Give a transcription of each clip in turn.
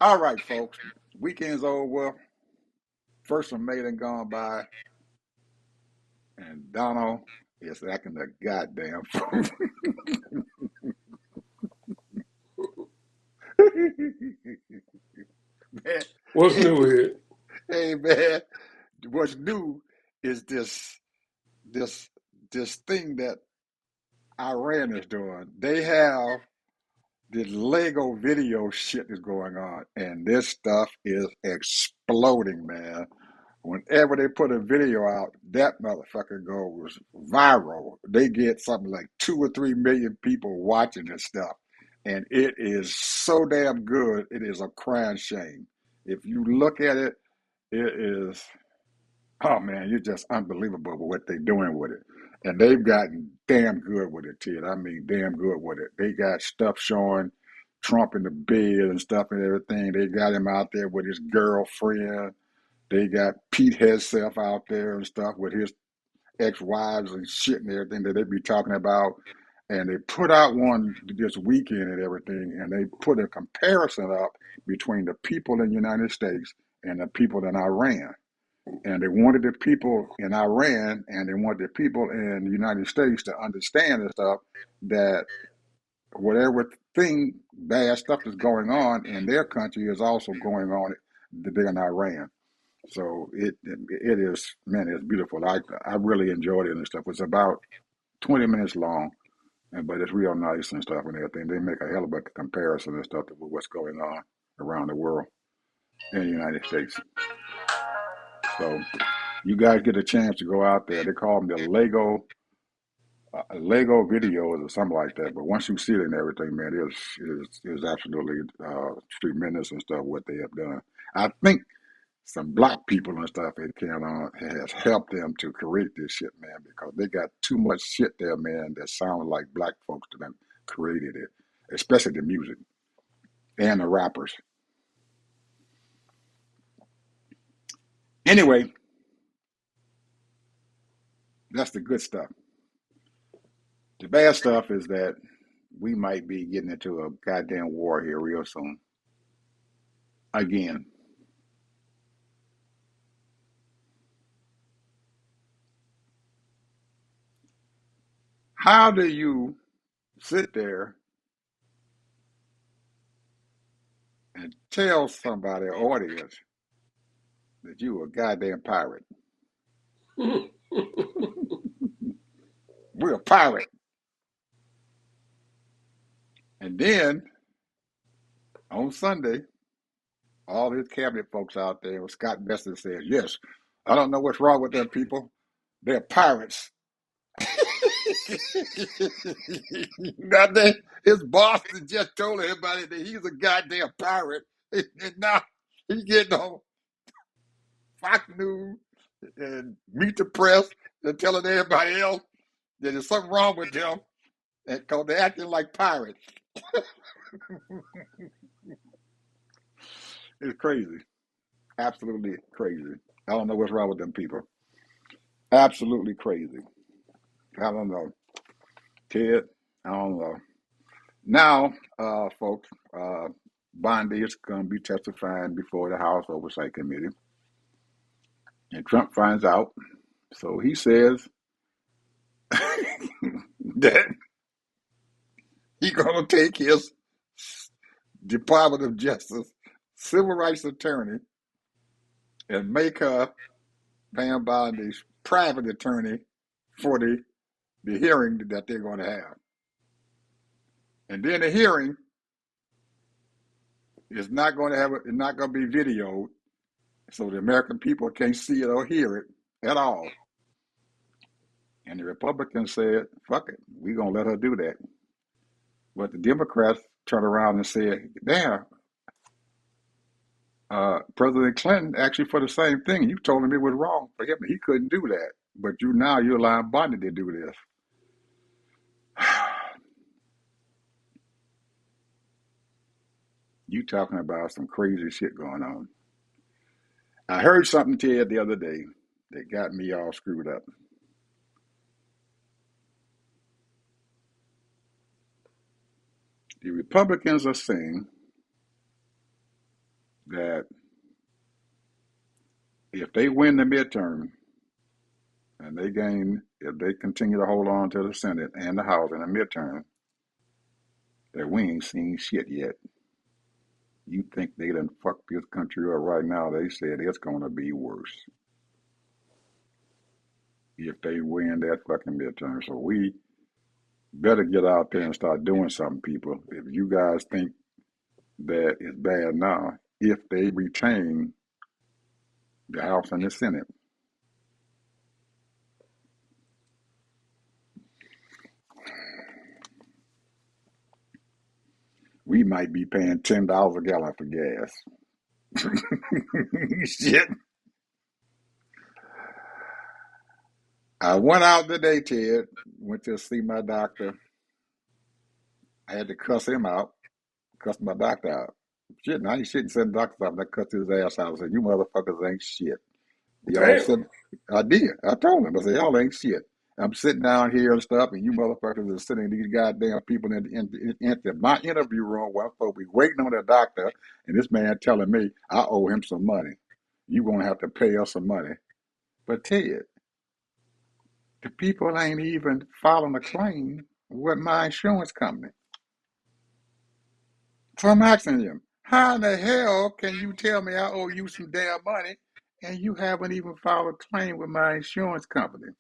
All right, folks. Weekend's over. First of May done gone by, and Donald is acting a goddamn fool. Man, What's new here? hey man, what's new is this this thing that Iran is doing. They have this Lego video shit is going on, and this stuff is exploding, man. Whenever they put a video out, that motherfucker goes viral. They get something like 2 or 3 million people watching this stuff. And it is so damn good, it is a crying shame. If you look at it, it is, oh man, you're just unbelievable with what they're doing with it. And they've gotten damn good with it, Ted. I mean, damn good with it. They got stuff showing Trump in the bed and stuff and everything. They got him out there with his girlfriend. They got Pete Hegseth out there and stuff with his ex-wives and shit and everything that they be talking about. And they put out one this weekend and everything, and they put a comparison up between the people in the United States and the people in Iran. And they wanted the people in Iran and they wanted the people in the United States to understand and stuff that whatever thing, bad stuff is going on in their country is also going on in Iran. So it is, man, it's beautiful. I really enjoyed it and stuff. It's about 20 minutes long, but it's real nice and stuff and everything. They make a hell of a comparison and stuff to what's going on around the world in the United States. So you guys get a chance to go out there. They call them the Lego videos or something like that. But once you see it and everything, man, it is absolutely tremendous and stuff what they have done. I think some black people and stuff that can has helped them to create this shit, man, because they got too much shit there, man, that sounds like black folks that have created it, especially the music and the rappers. Anyway, that's the good stuff. The bad stuff is that we might be getting into a goddamn war here real soon. Again, how do you sit there and tell somebody, audience, that you a goddamn pirate? We're a pirate. And then on Sunday, all his cabinet folks out there, Scott Bessent says, yes, I don't know what's wrong with them people. They're pirates. Nothing. His boss just told everybody that he's a goddamn pirate. And now he's getting on Fox News and Meet the Press and telling everybody else that there's something wrong with them because they're acting like pirates. It's crazy. Absolutely crazy. I don't know what's wrong with them people. Absolutely crazy. I don't know. Ted, I don't know. Now, folks, Bondi is going to be testifying before the House Oversight Committee, and Trump finds out. So he says that he's going to take his Department of Justice civil rights attorney and make her Pam Bondi's private attorney for the hearing that they're going to have. And then the hearing is not going to have it's not going to be videoed, so the American people can't see it or hear it at all. And the Republicans said, fuck it, we're going to let her do that. But the Democrats turned around and said, damn, President Clinton actually for the same thing. You told him it was wrong for him. He couldn't do that. But you're allowing Bondi to do this. You talking about some crazy shit going on. I heard something, Ted, the other day that got me all screwed up. The Republicans are saying that if they win the midterm and if they continue to hold on to the Senate and the House in the midterm, that we ain't seen shit yet. You think they done fucked this country up right now? They said it's gonna be worse if they win that fucking midterm. So we better get out there and start doing something, people. If you guys think that it's bad now, if they retain the House and the Senate, we might be paying $10 a gallon for gas. Shit. I went out today, Ted. Went to see my doctor. I had to cuss him out, cuss my doctor out. Shit, now you shouldn't send doctors out. I cussed his ass out. I said, "You motherfuckers ain't shit. Y'all Damn. sitting." I did. I told him. I said, "Y'all ain't shit. I'm sitting down here and stuff, and you motherfuckers are sitting these goddamn people in my interview room while I'm supposed to be waiting on the doctor, and this man telling me I owe him some money. You gonna have to pay us some money." But Ted, the people ain't even filing a claim with my insurance company. So I'm asking you, how in the hell can you tell me I owe you some damn money and you haven't even filed a claim with my insurance company?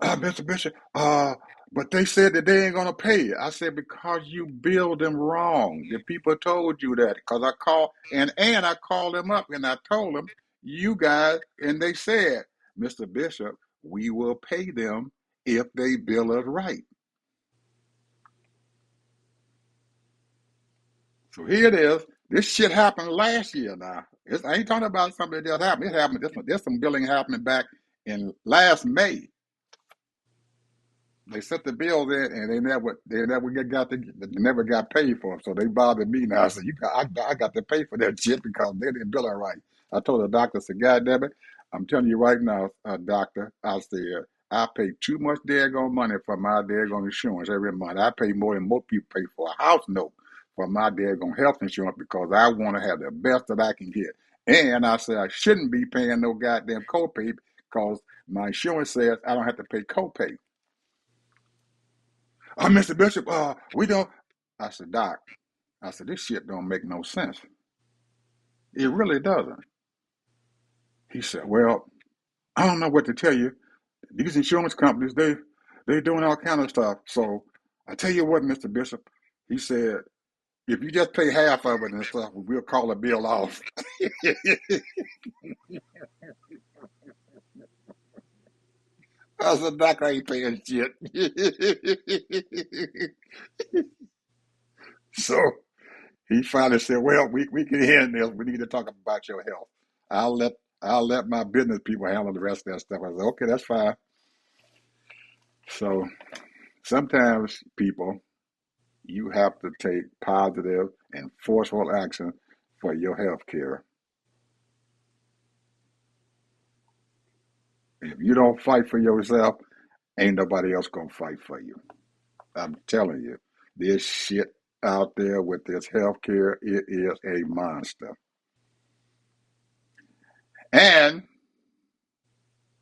Mr. Bishop, but they said that they ain't gonna pay it. I said, because you billed them wrong. The people told you that. Because I called and I called them up and I told them, you guys, and they said, Mr. Bishop, we will pay them if they bill us right. So here it is. This shit happened last year now. I ain't talking about something that just happened. It happened. There's some billing happening back in last May. They sent the bills in and they never got paid for them. So they bothered me now. I said, I got to pay for that shit because they didn't bill it right. I told the doctor, I said, God damn it, I'm telling you right now, doctor, I said, I pay too much daggone money for my daggone insurance every month. I pay more than most people pay for a house note for my daggone health insurance because I want to have the best that I can get. And I said I shouldn't be paying no goddamn copay because my insurance says I don't have to pay copay. Mr. Bishop, we don't. I said, Doc, I said, this shit don't make no sense. It really doesn't. He said, well, I don't know what to tell you. These insurance companies, they doing all kind of stuff. So I tell you what, Mr. Bishop, he said, if you just pay half of it and stuff, we'll call the bill off. I said, Doc, I ain't paying shit. So he finally said, well, we can end this. We need to talk about your health. I'll let I'll let my business people handle the rest of that stuff. I said, okay, that's fine. So sometimes people, you have to take positive and forceful action for your health care. If you don't fight for yourself, ain't nobody else gonna fight for you. I'm telling you, this shit out there with this health care, it is a monster. And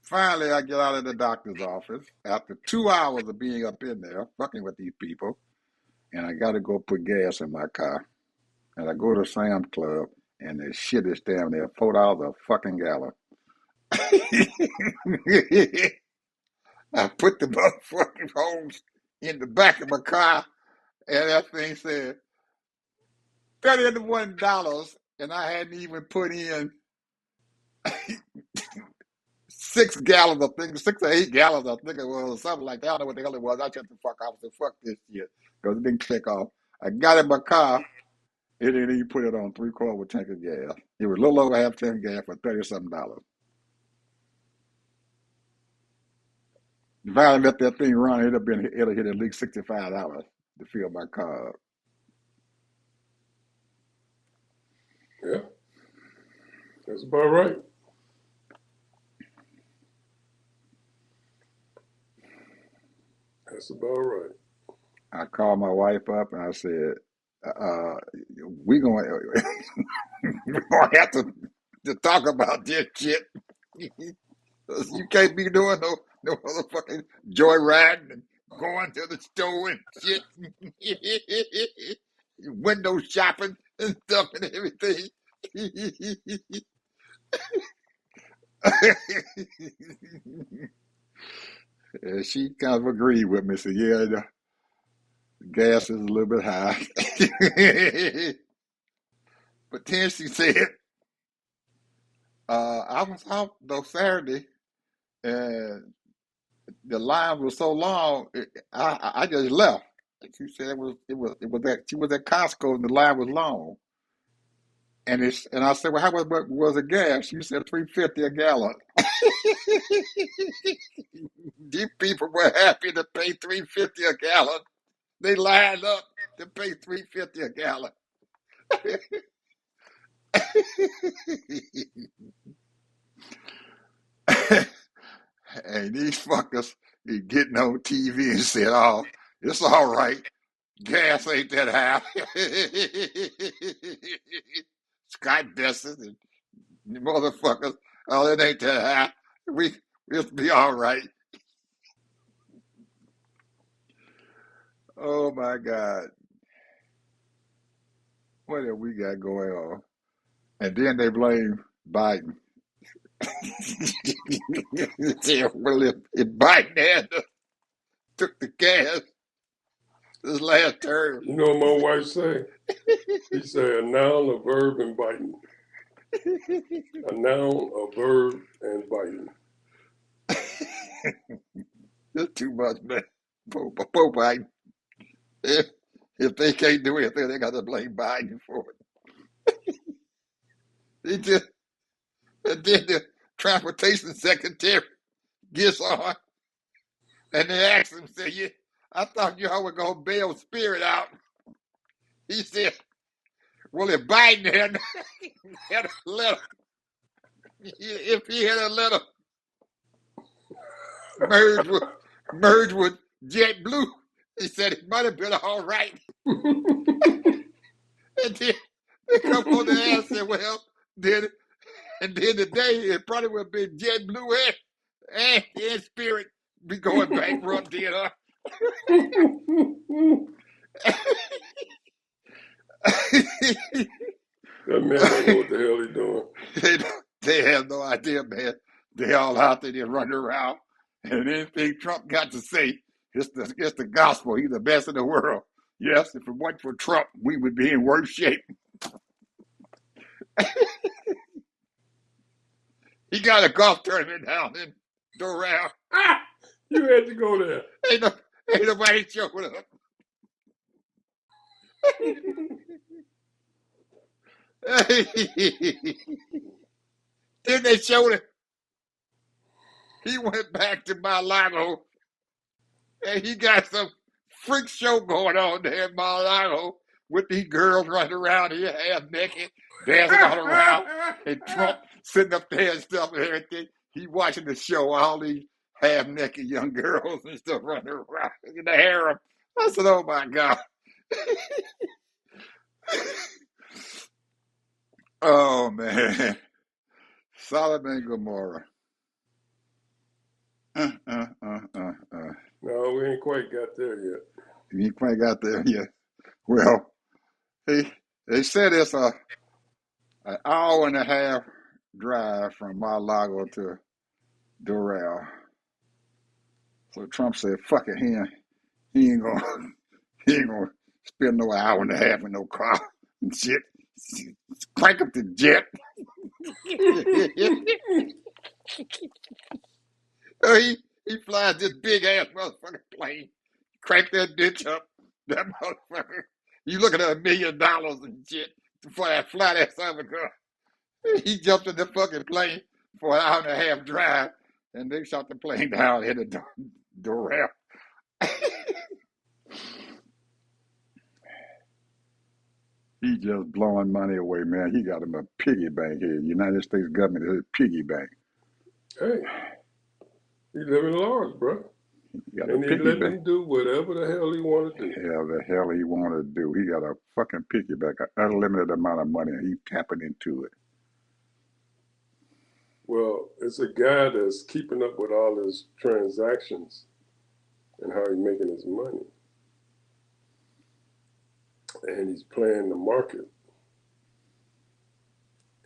finally, I get out of the doctor's office after 2 hours of being up in there, fucking with these people, and I got to go put gas in my car. And I go to Sam's Club, and the shit is down there, $4 a fucking gallon. I put the motherfucking hose in the back of my car, and that thing said $31, and I hadn't even put in 6 gallons. I think 6 or 8 gallons. I think it was or something like that. I don't know what the hell it was. I shut the fuck off. I said, "Fuck this shit," because it didn't click off. I got in my car. It didn't even put it on 3/4 of a tank of gas. It was a little over half tank of gas for $30 something. If I had let that thing run, it'd have hit at least $65 to fill my car up. Yeah, that's about right. That's about right. I called my wife up and I said, we gonna we're gonna have to talk about this shit. You can't be doing no motherfucking joyriding and going to the store and shit, window shopping and stuff and everything. And she kind of agreed with me. Said, "Yeah, the gas is a little bit high." But then she said, "I was out though Saturday, and the line was so long, I just left." She said it was that she was at Costco and the line was long, and I said, "Well, how much was the gas?" She said, $3.50 a gallon. These people were happy to pay $3.50 a gallon. They lined up to pay $3.50 a gallon. And these fuckers is getting on TV and said, "Oh, it's all right. Gas ain't that high." Scott Bessent and the motherfuckers, "Oh, it ain't that high. We'll be all right." Oh my God. What have we got going on? And then they blame Biden. Well, if Biden had took the gas this last term. You know what my wife say? She say a noun, a verb, and biting. A noun, a verb, and biting. It's too much, man. Poor Biden. If they can't do anything, they got to blame Biden for it. They just, and then the transportation secretary gets on and they ask him, say, "Yeah, I thought y'all were going to bail Spirit out." He said, "Well, if Biden had a letter, if he had a letter merged with, merged with JetBlue," he said it might have been all right. And then they come on the air and say, "Well, then, and then today it probably would have been JetBlue and Spirit be going bankrupt, you know." That man don't know what the hell he doing. They have no idea, man. They all out there, they running around, and anything Trump got to say, it's the gospel. He's the best in the world. Yes, if it wasn't for Trump, we would be in worse shape. He got a golf tournament down in Doral. You had to go there. Ain't, no, ain't nobody showing up. Then they showed him. He went back to Mar-a-Lago, and he got some freak show going on there in Mar-a-Lago with these girls running around here half naked, dancing all around, and Trump sitting up there and stuff and everything. He watching the show, all these half naked young girls and stuff running around in the harem. I said, "Oh my God." Oh man. Sodom and Gomorrah. Uh, uh, uh, uh, uh. No, we ain't quite got there yet. You ain't quite got there yet. Well, they said it's an hour and a half drive from Mar-a-Lago to Doral. So Trump said, "Fuck it, he ain't gonna he ain't gonna spend no hour and a half in no car and shit. Crank up the jet." So he flies this big ass motherfucking plane, crank that bitch up. That motherfucker. You looking at $1 million and shit for that fly that son of a gun. He jumped in the fucking plane for an hour and a half drive, and they shot the plane down in the Doral. He just blowing money away, man. He got him a piggy bank here. United States government is a piggy bank. Hey, he living large, bro. He got a And he letting piggyback. him do whatever the hell he want to do. Hell, the hell he want to do? He got a fucking piggyback, an unlimited amount of money, and he tapping into it. Well, it's a guy that's keeping up with all his transactions and how he's making his money. And he's playing the market.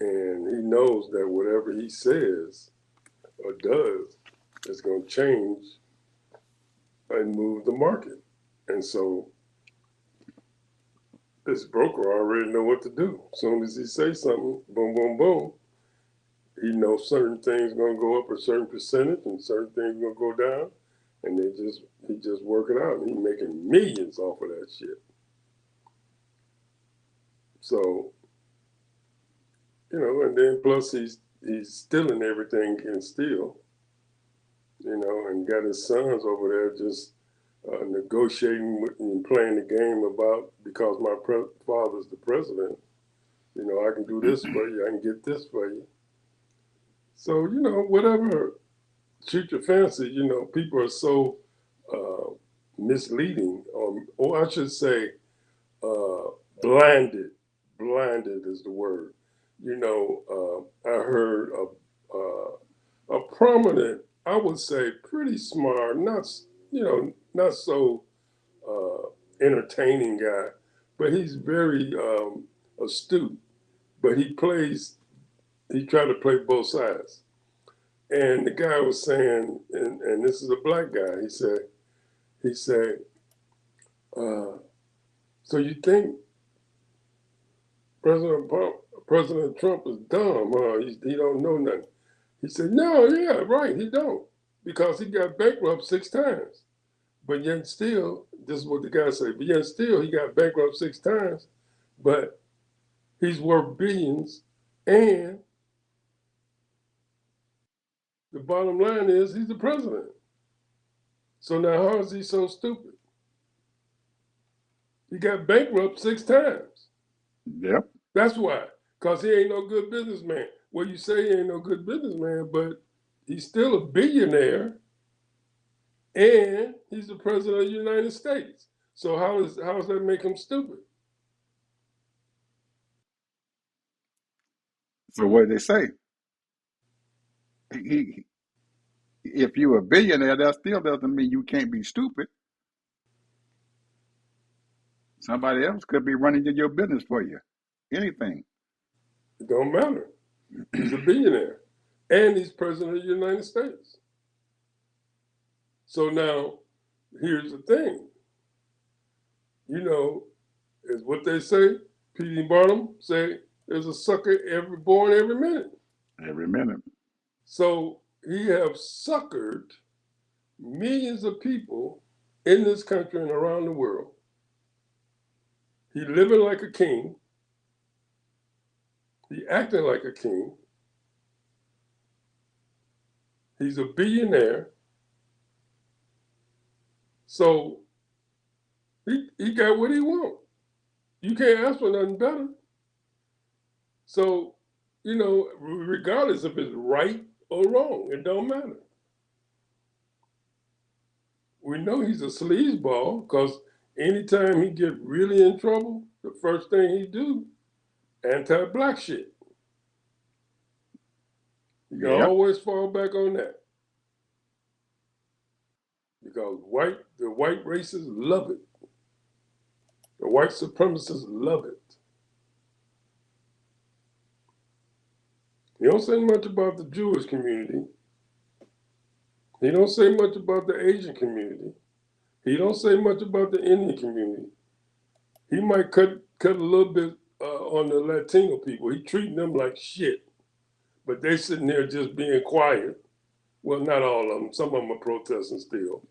And he knows that whatever he says or does is going to change and move the market. And so this broker already know what to do. As soon as he says something, boom, boom, boom, he knows certain things going to go up a certain percentage and certain things going to go down. And he just work it out. And he's making millions off of that shit. So, and then plus he's stealing everything he can steal, and got his sons over there just negotiating and playing the game about, because my father's the president, I can do this for you, I can get this for you. So, whatever suit your fancy, people are so misleading, or I should say blinded. Blinded is the word. I heard a prominent, I would say pretty smart, not so entertaining guy, but he's very astute. But he tried to play both sides. And the guy was saying, and this is a black guy, he said, so you think President Trump is dumb, huh? He don't know nothing. He said, no, yeah, right, he don't. Because he got bankrupt 6 times. But yet still, this is what the guy said, but yet still he got bankrupt 6 times, but he's worth billions. And the bottom line is he's the president. So now how is he so stupid? He got bankrupt 6 times. Yep. That's why. Because he ain't no good businessman. Well, you say he ain't no good businessman, but he's still a billionaire. And he's the president of the United States. So how does that make him stupid? So what did they say? He, if you're a billionaire, that still doesn't mean you can't be stupid. Somebody else could be running your business for you. Anything. It don't matter. He's a billionaire. And he's president of the United States. So now, here's the thing. Is what they say, P.D. Barnum say, there's a sucker born every minute. Every minute. So he have suckered millions of people in this country and around the world. He living like a king. He acting like a king. He's a billionaire. So he got what he want. You can't ask for nothing better. So, regardless if it's right or wrong, it don't matter. We know he's a sleazeball because anytime he get really in trouble, the first thing he do, anti-black shit. You can always fall back on that. Because the white racists love it. The white supremacists love it. He don't say much about the Jewish community. He don't say much about the Asian community. He don't say much about the Indian community. He might cut a little bit on the Latino people. He treating them like shit. But they sitting there just being quiet. Well, not all of them. Some of them are protesting still.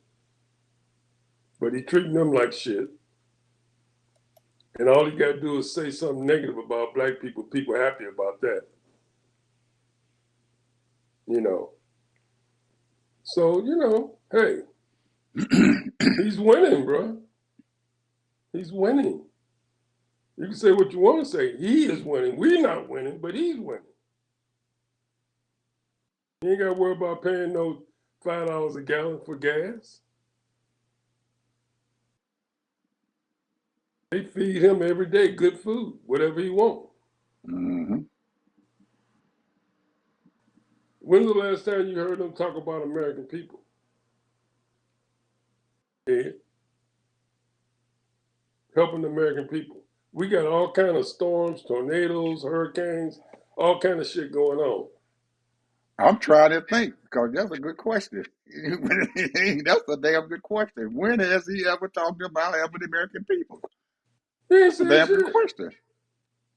But he treating them like shit. And all he got to do is say something negative about black people. People happy about that. So, hey, he's winning, bro. He's winning. You can say what you want to say. He is winning. We're not winning, but he's winning. You ain't got to worry about paying no $5 a gallon for gas. They feed him every day good food, whatever he wants. Mm-hmm. When's the last time you heard them talk about American people? Yeah, helping the American people. We got all kind of storms, tornadoes, hurricanes, all kind of shit going on. I'm trying to think because that's a good question. That's a damn good question. When has he ever talked about helping the American people? He ain't That's a said damn good shit. question.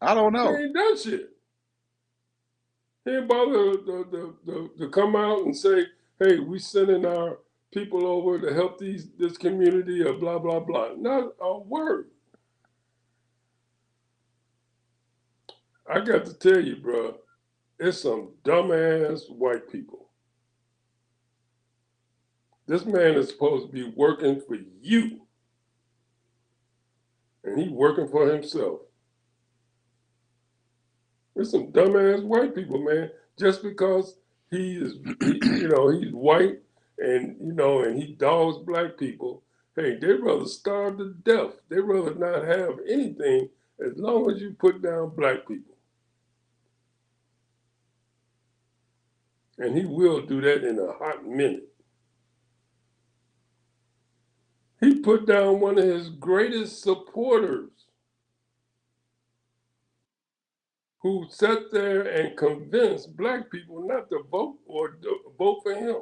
I don't He know. ain't done shit. He ain't bother to come out and say, hey, we sending our people over to help this community or blah, blah, blah. Not a word. I got to tell you, bro, it's some dumbass white people. This man is supposed to be working for you, and he working for himself. There's some dumbass white people, man. Just because he's white and he dogs black people. Hey, they'd rather starve to death. They'd rather not have anything as long as you put down black people. And he will do that in a hot minute. He put down one of his greatest supporters who sat there and convinced black people not to vote or to vote for him.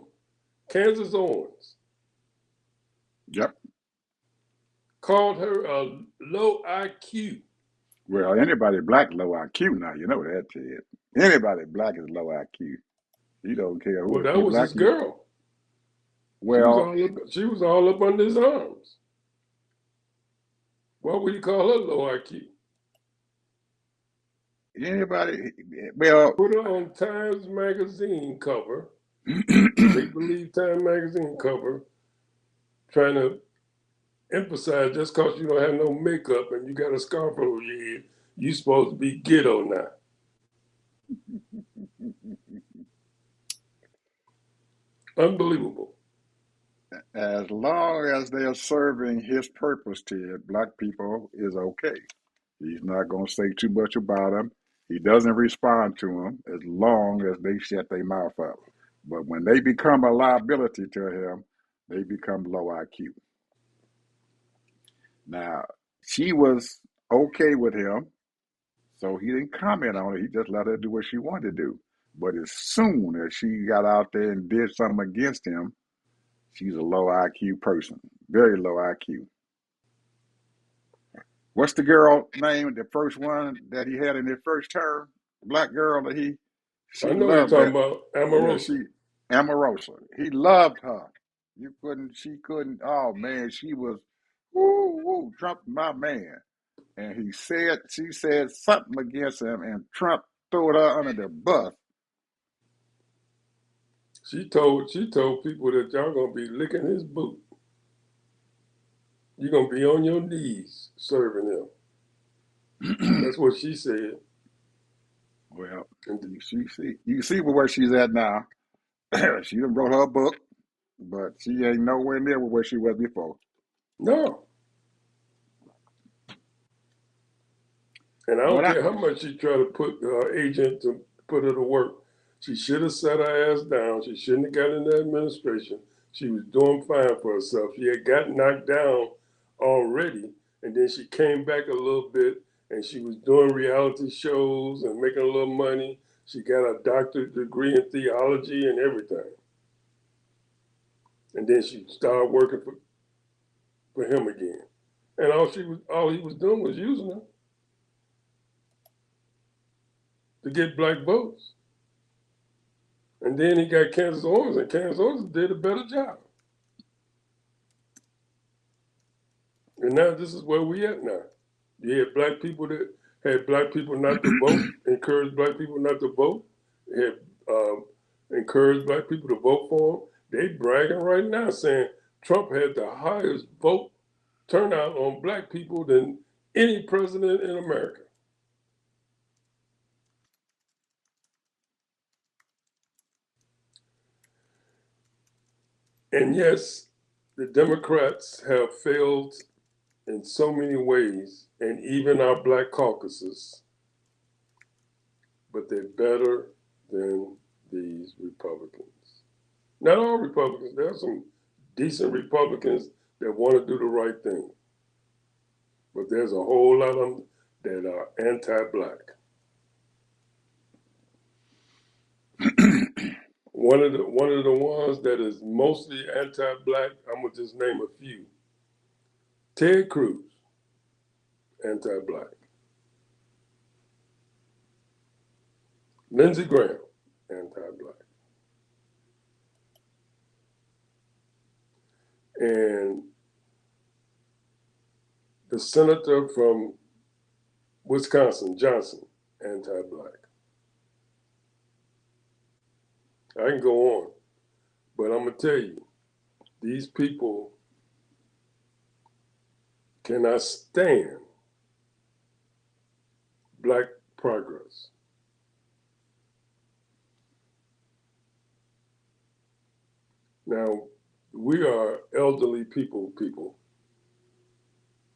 Kansas Owens Yep. called her a low IQ. Well, anybody black low IQ now, you know that, Ted. Anybody black is low IQ. He don't care who Well, if that you was black. his girl. Well, She was all up under his arms. Why would he call her low IQ? anybody. Well, Put her on Times Magazine cover, make believe Time Magazine cover, trying to emphasize just because you don't have no makeup and you got a scarf over your head, you supposed to be ghetto now. Unbelievable. as long as they're serving his purpose, Ted, black people is okay. He's not going to say too much about them. He doesn't respond to them as long as they shut their mouth up. But when they become a liability to him, they become low IQ. Now, she was okay with him, so he didn't comment on it. He just let her do what she wanted to do. But as soon as she got out there and did something against him, she's a low IQ person, very low IQ. What's the girl name? The first one that he had in his first term, black girl that I she know you're loved talking that. about Yeah, Omarosa. she Amorosa. He loved her. She couldn't. Oh man, she was, woo woo. Trump, my man. And she said something against him, and Trump threw her under the bus. She told people that y'all gonna be licking his boot. You're gonna be on your knees serving him. That's what she said. Well, And you see where she's at now. She done wrote her book, but she ain't nowhere near where she was before. no, and I But don't I, care how much she tried to put her agent to put her to work. She should have sat her ass down. She shouldn't have got in the administration. She was doing fine for herself. She had got knocked down already, and then she came back a little bit, and she was doing reality shows and making a little money. She got a doctorate degree in theology and everything, and then she started working for him again. And all he was doing was using her to get black votes. And then he got Kansas Owens, and Kansas Owens did a better job. And now this is where we at now. You had black people that had black people not to vote, encouraged black people not to vote, had encouraged black people to vote for him. They bragging right now saying Trump had the highest vote turnout on black people than any president in America. And yes, the Democrats have failed in so many ways, and even our black caucuses, but they're better than these Republicans. Not all Republicans. There are some decent Republicans that want to do the right thing, but there's a whole lot of them that are anti-black. One of the ones that is mostly anti-black, I'm gonna just name a few. Ted Cruz, anti-black. Lindsey Graham, anti-black. And the senator from Wisconsin, Johnson, anti-black. I can go on, but I'm gonna tell you, these people cannot stand black progress. Now, we are elderly people.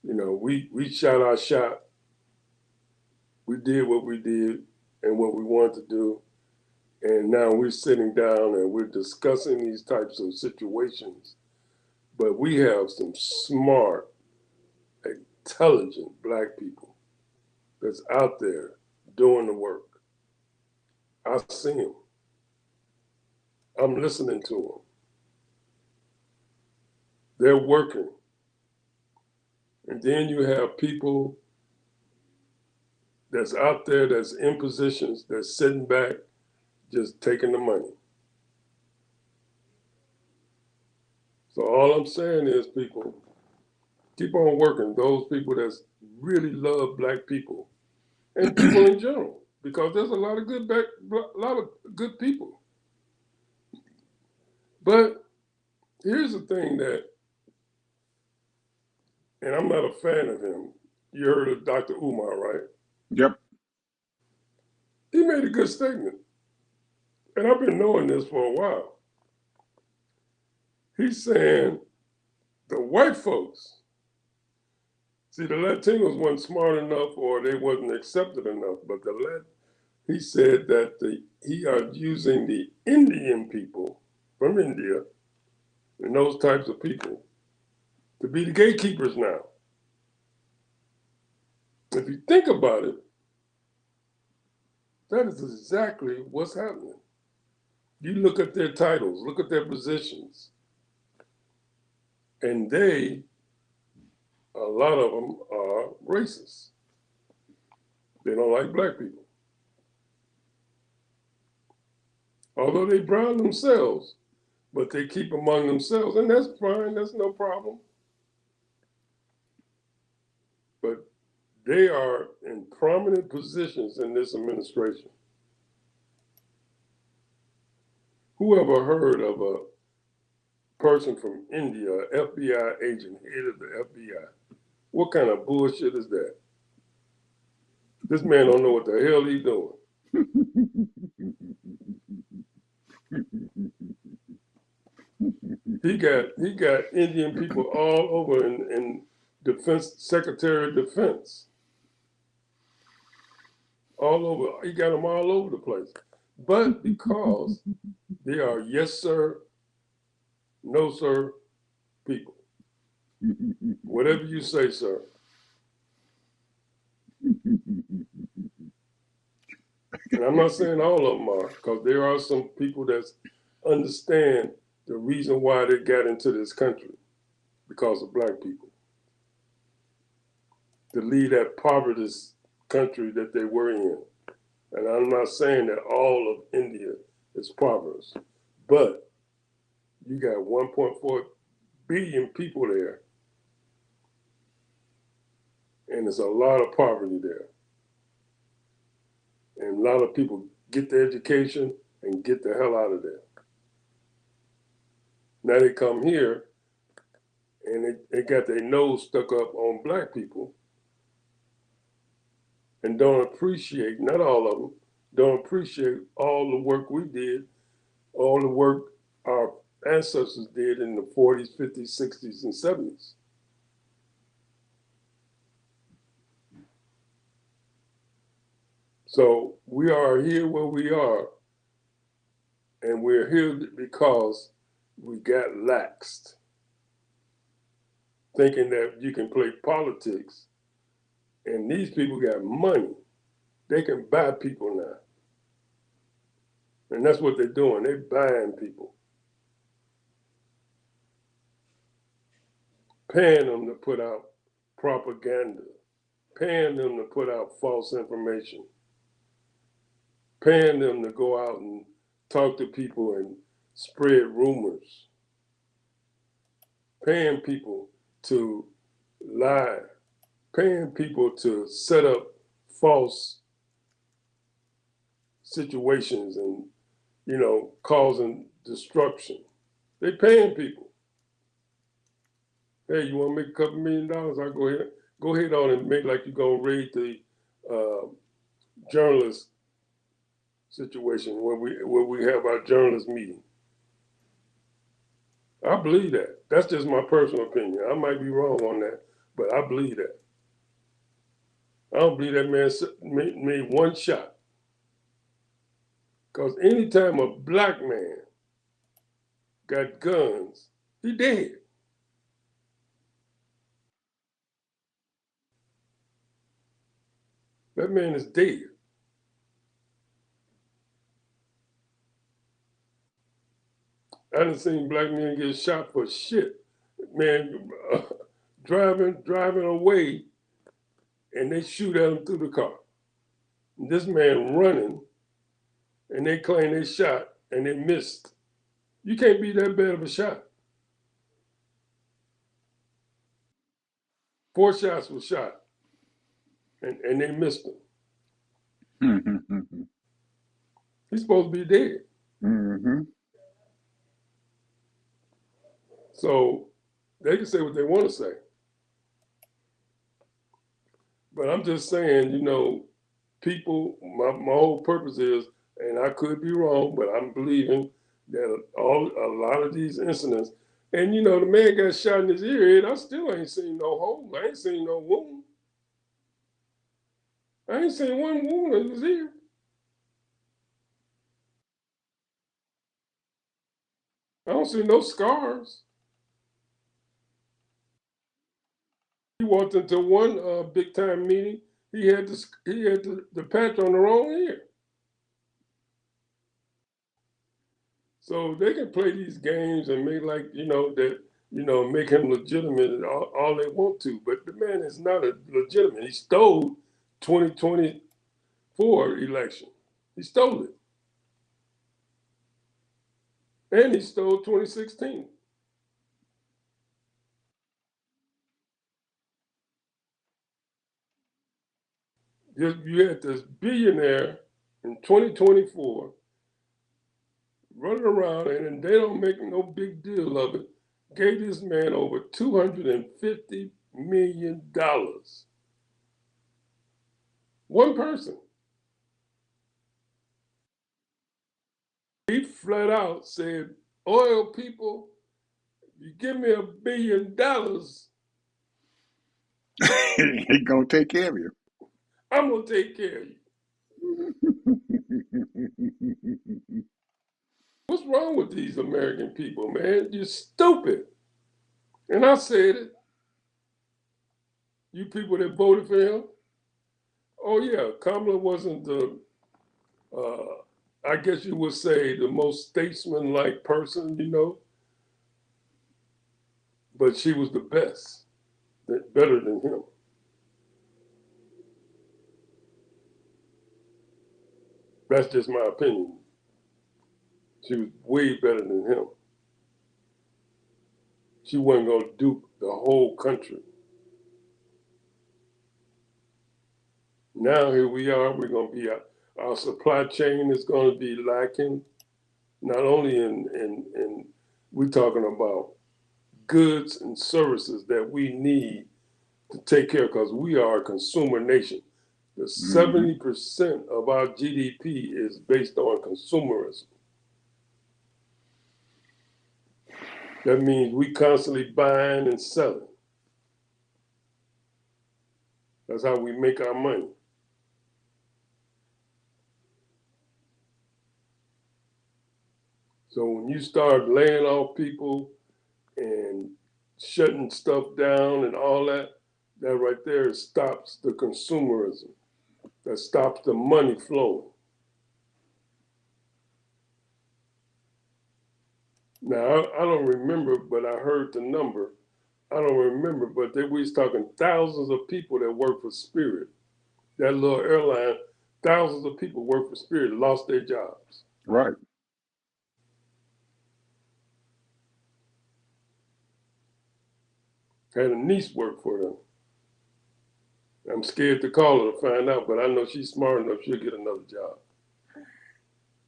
You know, we shot our shot. We did what we did and what we wanted to do. And now we're sitting down and we're discussing these types of situations. But we have some smart, intelligent black people that's out there doing the work. I see them. I'm listening to them. They're working. And then you have people that's out there that's in positions that's sitting back just taking the money. So all I'm saying is, people, keep on working. Those people that really love black people and people in general, because there's a lot of good people. But here's the thing that, and I'm not a fan of him. You heard of Dr. Umar, right? Yep. He made a good statement, and I've been knowing this for a while. He's saying the white folks, see, the Latinos weren't smart enough or they wasn't accepted enough, but he said that he are using the Indian people from India and those types of people to be the gatekeepers now. If you think about it, that is exactly what's happening. You look at their titles, look at their positions, and a lot of them are racist. They don't like black people. Although they brown themselves, but they keep among themselves, and that's fine, that's no problem. But they are in prominent positions in this administration. Who ever heard of a person from India, an FBI agent, head of the FBI? What kind of bullshit is that? This man don't know what the hell he's doing. He got Indian people all over in defense, Secretary of Defense. All over, he got them all over the place. But because they are yes sir, no sir people. Whatever you say, sir. And I'm not saying all of them are, because there are some people that understand the reason why they got into this country, because of black people. To lead that poverty country that they were in. And I'm not saying that all of India is impoverished, but you got 1.4 billion people there, and there's a lot of poverty there. And a lot of people get the education and get the hell out of there. Now they come here and they got their nose stuck up on black people and don't appreciate, not all of them, don't appreciate all the work we did, all the work our ancestors did in the 40s, 50s, 60s, and 70s. So we are here where we are, and we're here because we got laxed, thinking that you can play politics, and these people got money. They can buy people now. And that's what they're doing. They're buying people, paying them to put out propaganda, paying them to put out false information, paying them to go out and talk to people and spread rumors, paying people to lie, paying people to set up false situations and, causing destruction. They paying people. Hey, you want to make a couple $1 million? I'll go ahead on and make like you're gonna raid the journalist situation where we have our journalist meeting. I believe that. That's just my personal opinion. I might be wrong on that, but I believe that. I don't believe that man made one shot. Because anytime a black man got guns, he dead. That man is dead. I done seen black men get shot for shit. Man, driving away, and they shoot at him through the car. And this man running, and they claim they shot, and they missed. You can't be that bad of a shot. 4 shots were shot, and they missed him. He's supposed to be dead. Mm-hmm. So they can say what they want to say. But I'm just saying, people, my whole purpose is, and I could be wrong, but I'm believing that a lot of these incidents, and the man got shot in his ear, and I still ain't seen no hole. I ain't seen no wound. I ain't seen one wound in his ear. I don't see no scars. He walked into one big time meeting. He had the patch on the wrong ear. So they can play these games and make like that make him legitimate all they want to. But the man is not a legitimate. He stole 2024 election. He stole it, and he stole 2016. You had this billionaire in 2024 running around, and they don't make no big deal of it. Gave this man over $250 million. One person. He flat out said, "Oil people, you give me $1 billion, He gonna take care of you. I'm gonna take care of you." What's wrong with these American people, man? You're stupid. And I said it. You people that voted for him. Oh yeah, Kamala wasn't uh, I guess you would say the most statesman-like person, but she was the best, better than him. That's just my opinion. She was way better than him. She wasn't going to dupe the whole country. Now here we are. We're going to be our supply chain is going to be lacking. Not only in we're talking about goods and services that we need to take care of because we are a consumer nation. The 70% of our GDP is based on consumerism. That means we constantly buying and selling. That's how we make our money. So when you start laying off people and shutting stuff down and all that, that right there stops the consumerism. That stops the money flowing. Now, I don't remember, but I heard the number. I don't remember, but we was talking thousands of people that work for Spirit. That little airline, thousands of people work for Spirit, lost their jobs. Right. Had a niece work for them. I'm scared to call her to find out, but I know she's smart enough, she'll get another job.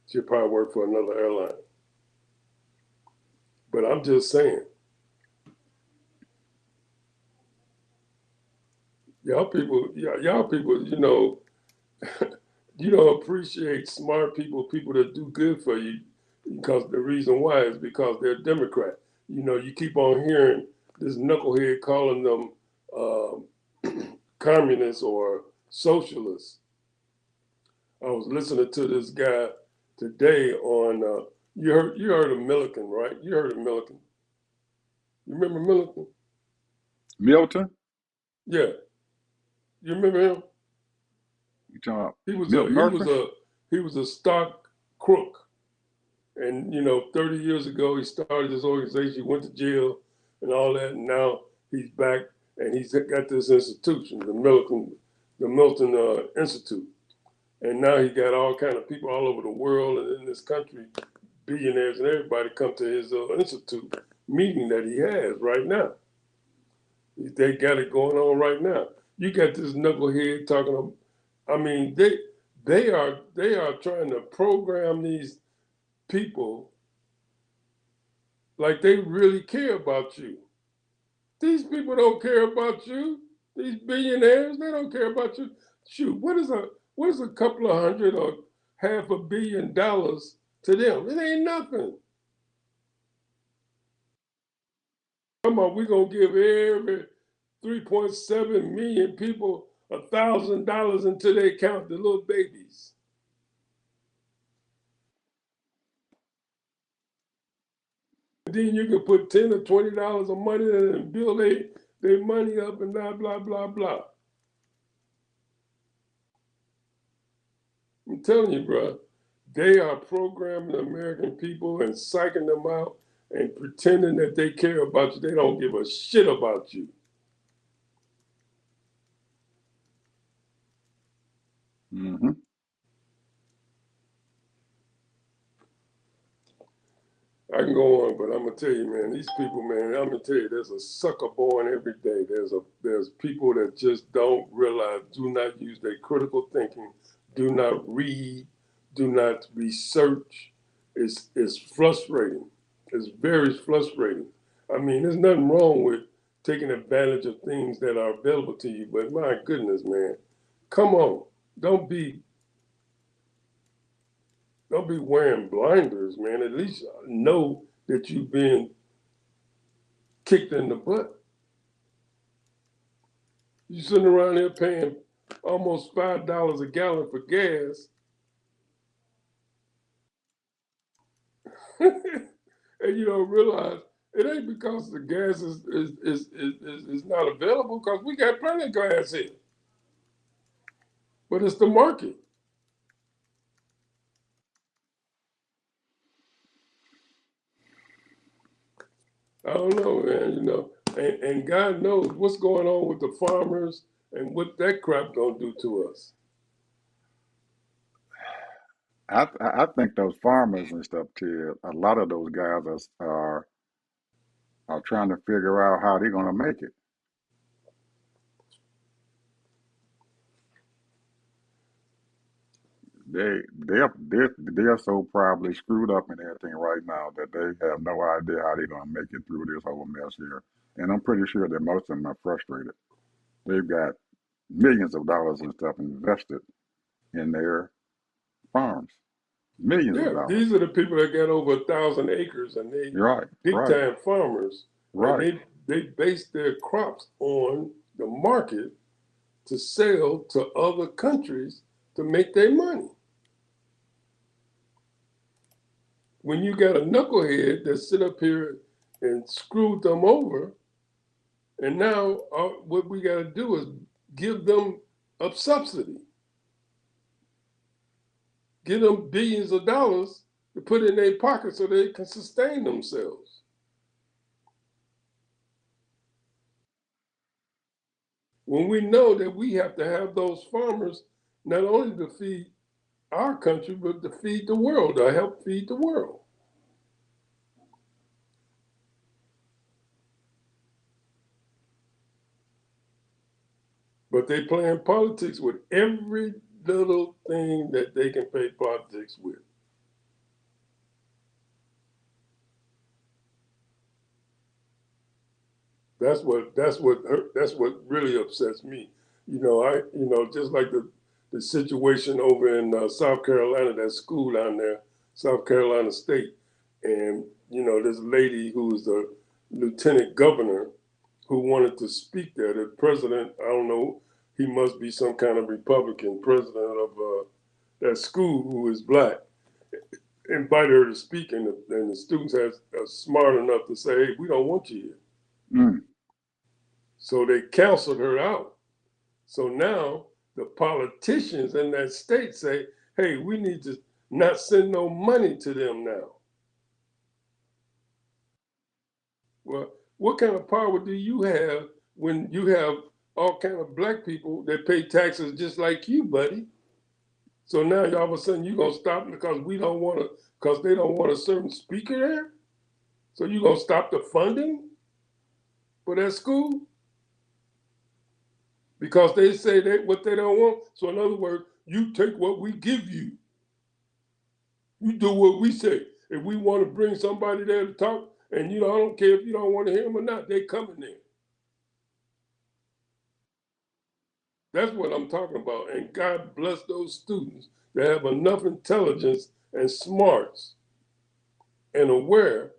She'll probably work for another airline. But I'm just saying, y'all people, you know, you don't appreciate smart people, people that do good for you, because the reason why is because they're Democrat. You know, you keep on hearing this knucklehead calling them communists or socialists. I was listening to this guy today on, you heard of Milliken, right? You heard of Milliken. You remember Milliken? Milton? Yeah. You remember him? You talking about He was Milton Murphy? he was a stock crook. And, you know, 30 years ago, he started this organization, he went to jail and all that. And now he's back and he's got this institution, the Milton Institute. And now he got all kind of people all over the world and in this country, billionaires and everybody come to his institute meeting that he has right now. They got it going on right now. You got this knucklehead talking. I mean, they are trying to program these people like they really care about you. These people don't care about you. These billionaires, they don't care about you. Shoot, what is a couple of hundred or $500 million to them? It ain't nothing. Come on, we're gonna give every 3.7 million people $1,000 into their account, the little babies. Then you can put $10 or $20 of money in it and build their money up and blah, blah, blah, blah. I'm telling you, bro, they are programming the American people and psyching them out and pretending that they care about you. They don't give a shit about you. Mm-hmm. I can go on, but I'm gonna tell you, man, these people, man, I'm gonna tell you, there's a sucker born every day. There's people that just don't realize, do not use their critical thinking, do not read, do not research. It's frustrating. It's very frustrating. I mean, there's nothing wrong with taking advantage of things that are available to you, but my goodness, man, come on, don't be wearing blinders, man. At least know that you've been kicked in the butt. You sitting around here paying almost $5 a gallon for gas, and you don't realize it ain't because the gas is not available, because we got plenty of gas here, but it's the market. I don't know, man. You know, and God knows what's going on with the farmers and what that crap gonna do to us. I think those farmers and stuff too. A lot of those guys are trying to figure out how they're gonna make it. They're so probably screwed up and everything right now that they have no idea how they're gonna make it through this whole mess here. And I'm pretty sure that most of them are frustrated. They've got millions of dollars and stuff invested in their farms. Millions of Yeah, dollars. these are the people that got over 1,000 acres and they Right, big right, time farmers, and right. they base their crops on the market to sell to other countries to make their money. when you got a knucklehead that sit up here and screwed them over, and now what we got to do is give them a subsidy, give them billions of dollars to put in their pocket so they can sustain themselves. When we know that we have to have those farmers not only to feed our country, but to feed the world, to help feed the world. But they playing politics with every little thing that they can play politics with. That's what really upsets me. Just like the situation over in South Carolina, that school down there, South Carolina State, and this lady who was the lieutenant governor who wanted to speak there. The president, I don't know, he must be some kind of Republican president of that school who is black. Invited her to speak, and the students are smart enough to say, "Hey, we don't want you here." Mm. So they canceled her out. So now the politicians in that state say, "Hey, we need to not send no money to them now." Well, what kind of power do you have when you have all kind of black people that pay taxes just like you, buddy? So now all of a sudden you're gonna stop because because they don't want a certain speaker there? So you're gonna stop the funding for that school? Because they say what they don't want. So in other words, you take what we give you. You do what we say. If we want to bring somebody there to talk, and I don't care if you don't want to hear them or not, they coming there. That's what I'm talking about. And God bless those students that have enough intelligence and smarts and aware.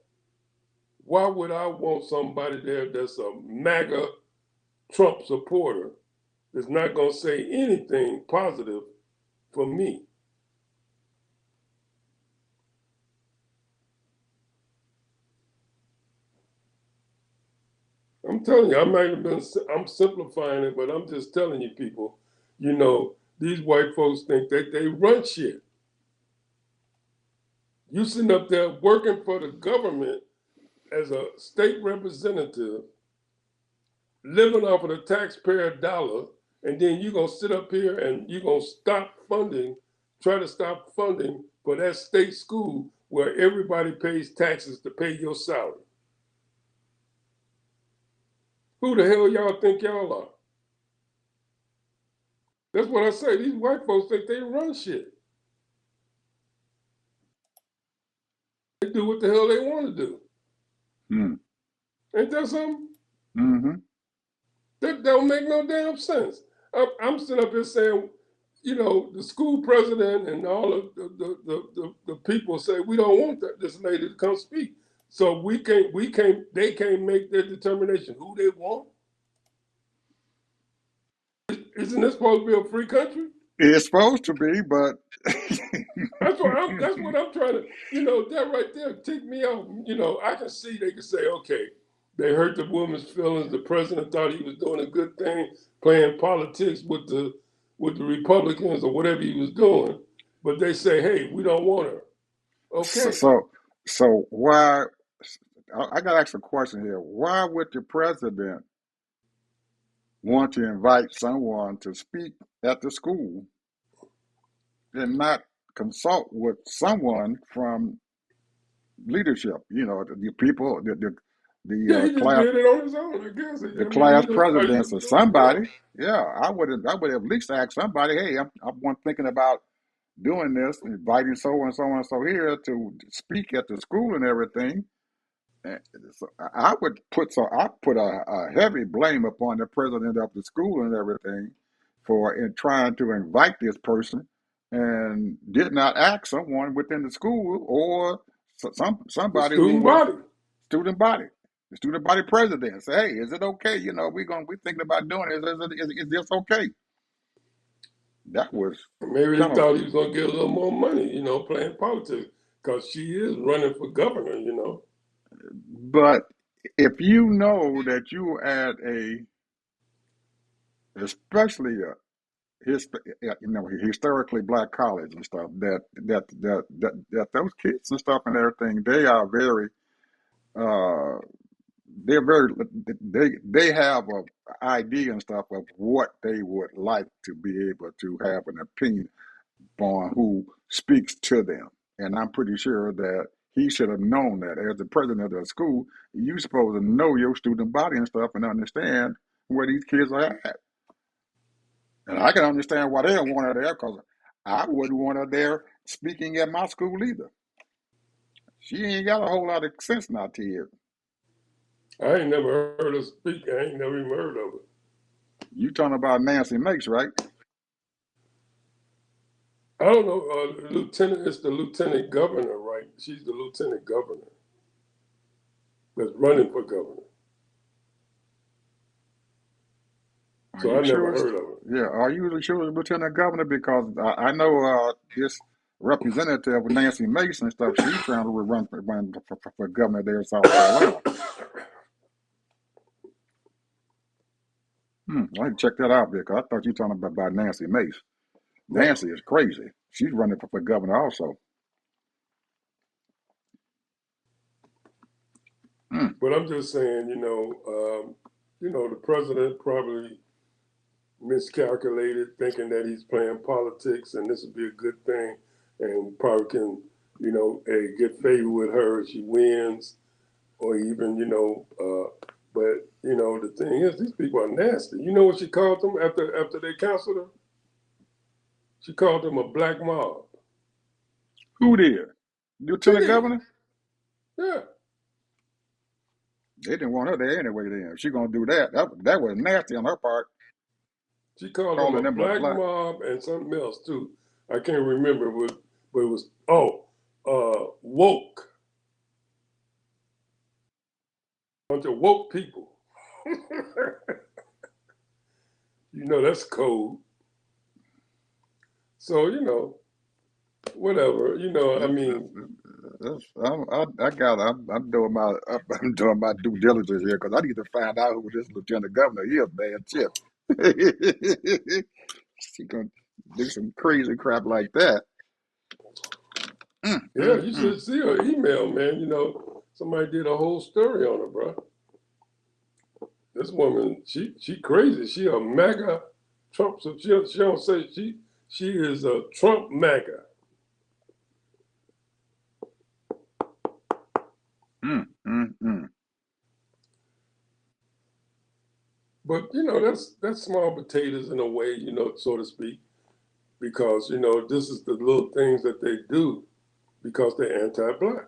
Why would I want somebody there that's a MAGA Trump supporter that's not going to say anything positive for me? I'm telling you, I'm simplifying it, but I'm just telling you people, these white folks think that they run shit. You sitting up there working for the government as a state representative, living off of the taxpayer dollar, and then you're going to sit up here and you're going to try to stop funding for that state school where everybody pays taxes to pay your salary. Who the hell y'all think y'all are? That's what I say. These white folks think they run shit. They do what the hell they want to do. Mm. Ain't that something? Mm-hmm. That don't make no damn sense. I'm sitting up here saying, the school president and all of the people say we don't want this lady to come speak. So they can't make their determination who they want. Isn't this supposed to be a free country? It's supposed to be, but That's what I'm trying to, that right there ticked me off. I can see they can say, okay, they hurt the woman's feelings. The president thought he was doing a good thing, playing politics with the Republicans or whatever he was doing. But they say, hey, we don't want her. so, Okay. so so why? I got to ask a question here. Why would the president want to invite someone to speak at the school and not consult with someone from leadership? The people, Yeah, the he just class, did it on his own, I guess. the I mean, class are you presidents or doing it? Yeah. somebody. Yeah, I would at least ask somebody. Hey, I'm thinking about doing this, inviting so and so here to speak at the school and everything. So I put a heavy blame upon the president of the school and everything for in trying to invite this person and did not ask someone within the school or The somebody who student was body. student body, the student body president. Say, hey, is it okay? We're thinking about doing it. Is this okay? That was Maybe they kind of thought he was going to get a little more money, playing politics. because she is running for governor, you know. But if you know that you at especially his, historically black college and stuff, that those kids and stuff and everything, they are very, uh, they're very, they have a idea and stuff of what they would like to be able to have an opinion on who speaks to them. And I'm pretty sure that he should have known that as the president of the school, you supposed to know your student body and stuff and understand where these kids are at. And I can understand why they don't want her there because I wouldn't want her there speaking at my school either. She ain't got a whole lot of sense not to you. I ain't never heard her speak. I ain't never even heard of her. You talking about Nancy Mace, right? I don't know. Lieutenant, it's the lieutenant governor, right? She's the lieutenant governor that's running for governor. Are So I you never sure? heard of her. Yeah, are you sure it's Lieutenant Governor? Because I know this representative Nancy Mace and stuff. She's trying to run for governor there in South Carolina. I need to check that out because I thought you were talking about Nancy Mace. No, Nancy is crazy. She's running for governor also. Mm. but I'm just saying, the president probably miscalculated, thinking that he's playing politics and this would be a good thing, and probably can, get favor with her if she wins, or even, but the thing is, these people are nasty. You know what she called them after they canceled her? She called them a black mob. Who did? She Lieutenant did, Governor? yeah. They didn't want her there anyway. Then if she gonna do that, that was nasty on her part, She called them a calling them a black black. mob and something else too. I can't remember, but it was woke. Bunch of woke people. That's code. So whatever. I mean, I'm doing my I'm doing my due diligence here because I need to find out who this lieutenant governor is, man. Chip. She gonna do some crazy crap like that. Mm, yeah, mm, you mm. should see her email, man. Somebody did a whole story on her, bro. This woman, she crazy. She a MAGA Trump. So she don't say she is a Trump MAGA. Mm, mm, mm. But that's small potatoes in a way, so to speak, because this is the little things that they do because they're anti-black.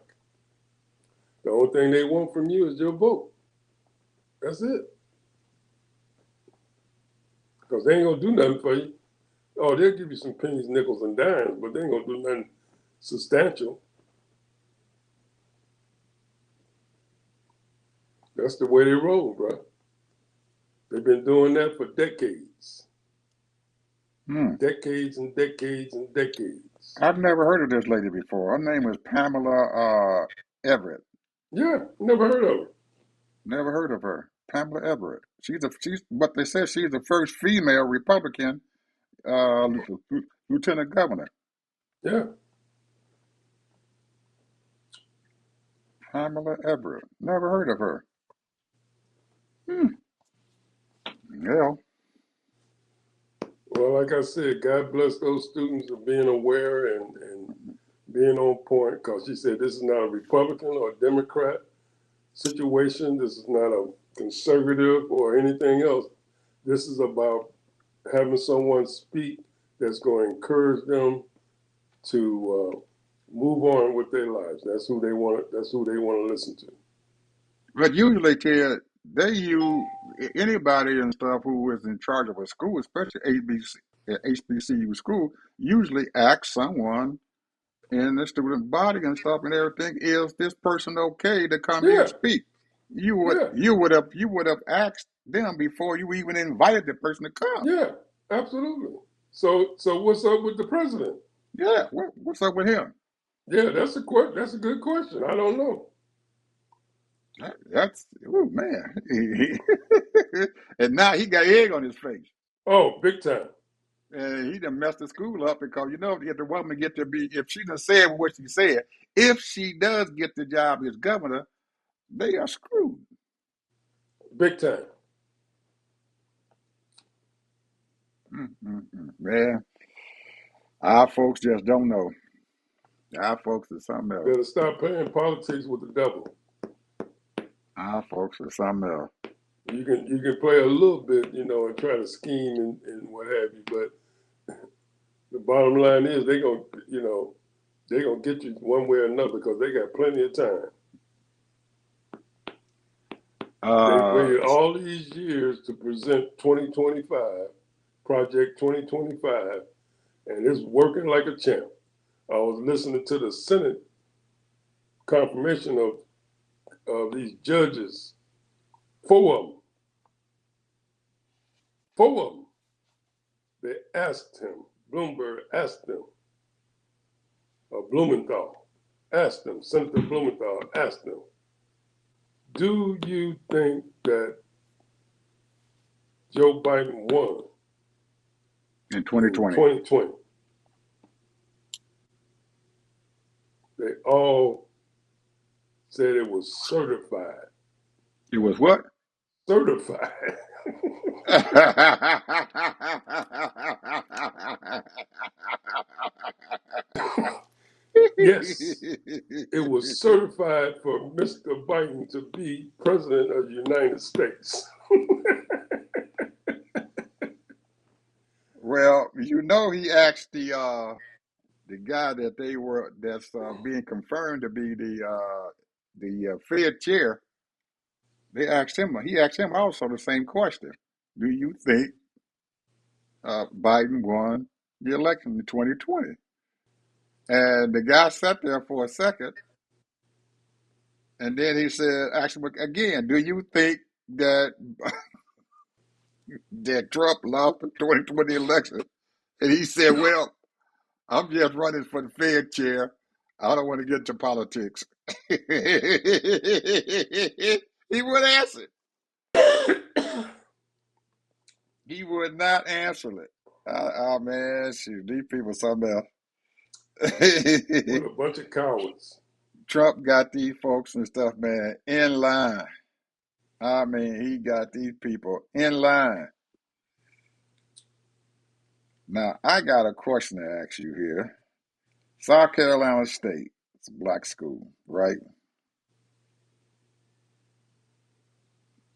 The only thing they want from you is your vote. That's it. Because they ain't gonna do nothing for you. Oh, they'll give you some pennies, nickels, and dimes, but they ain't gonna do nothing substantial. That's the way they roll, bro. They've been doing that for decades. Mm. Decades and decades and decades. I've never heard of this lady before. Her name is Pamela Everett. Yeah, never heard of her. Never heard of her. Pamela Everett. She's what they said. She's the first female Republican lieutenant governor. Yeah. Pamela Everett. Never heard of her. Hmm. Yeah. Well, like I said, God bless those students for being aware and being on point, because she said this is not a Republican or Democrat situation. This is not a conservative or anything else. This is about having someone speak that's going to encourage them to move on with their lives. That's who they want. That's who they want to listen to. But usually, Ted, they use anybody and stuff who is in charge of a school, especially HBCU school, usually asks someone in the student body and stuff and everything, is this person okay to come here and Yeah, speak? You would yeah, you would have asked them before you even invited the person to come. yeah, absolutely. So what's up with the president? Yeah, what's up with him? Yeah, that's a good question. I don't know. That's oh man. And now he got egg on his face. Oh, big time. And he done messed the school up because if the woman get to be, if she done said what she said, if she does get the job as governor, they are screwed. Big time. Man, our folks just don't know. Our folks is something else. Better stop playing politics with the devil. Our folks is something else. You can play a little bit, and try to scheme and what have you, but the bottom line is they're gonna get you one way or another because they got plenty of time. They've Uh, waited all these years to present 2025, Project 2025, and it's working like a champ. I was listening to the Senate confirmation of these judges, four of them. Four of them. They asked him, Bloomberg asked them, Blumenthal asked them, Senator Blumenthal asked them, do you think that Joe Biden won in in 2020. 2020? They all said it was certified. It was what? Certified. Yes, it was certified for Mr. Biden to be president of the United States. Well, he asked the guy that's being confirmed to be the Fed chair. He asked him also the same question. Do you think Biden won the election in 2020? And the guy sat there for a second, and then he said, actually, again, do you think that Trump lost the 2020 election? And he said, well, I'm just running for the Fed chair. I don't want to get into politics. He would answer. He would not answer it. Man, shoot, these people something else. What a bunch of cowards. Trump got these folks and stuff, man, in line. I mean, he got these people in line. Now, I got a question to ask you here. South Carolina State, it's a black school, right?